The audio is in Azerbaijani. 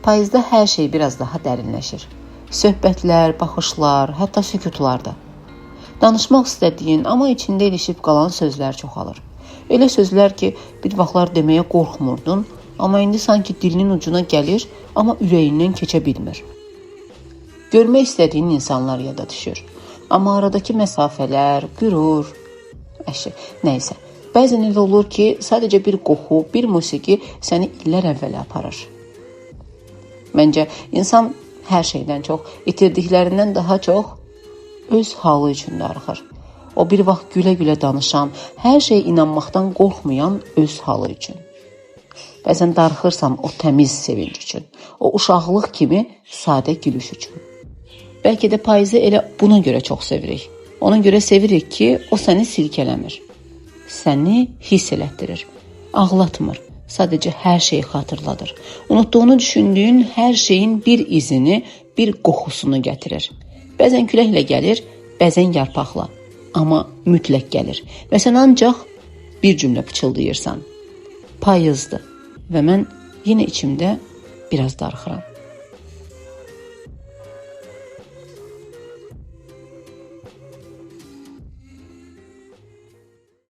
Payızda hər şey biraz daha dərinləşir. Söhbətlər, baxışlar, hətta sükutlarda. Danışmaq istədiyin, amma içində ilişib qalan sözlər çoxalır. Elə sözlər ki, bir vaxtlar deməyə qorxmurdun, amma indi sanki dilinin ucuna gəlir, amma ürəyindən keçə bilmir. Görmək istədiyin insanlar yada düşür. Amma aradakı məsafələr, qürur, nəysə. Bəzən elə olur ki, sadəcə bir qoxu, bir musiqi səni illər əvvələ aparır. Məncə, insan hər şeydən çox, itirdiklərindən daha çox öz halı üçün darıxır. O bir vaxt gülə-gülə danışan, hər şeyə inanmaqdan qorxmayan öz halı üçün. Bəzən darıxırsan o təmiz sevinç üçün, o uşaqlıq kimi sadə gülüş üçün. Bəlkə də payızı elə buna görə çox sevirik. Ona görə sevirik ki, o səni silkələmir. Səni hiss elətdirir, ağlatmır, sadəcə hər şeyi xatırladır. Unutduğunu düşündüyün hər şeyin bir izini, bir qoxusunu gətirir. Bəzən küləklə gəlir, bəzən yarpaqla, amma mütləq gəlir. Və sən ancaq bir cümlə pıçıldayırsan. Payızdır və mən yenə içimdə biraz darıxıram.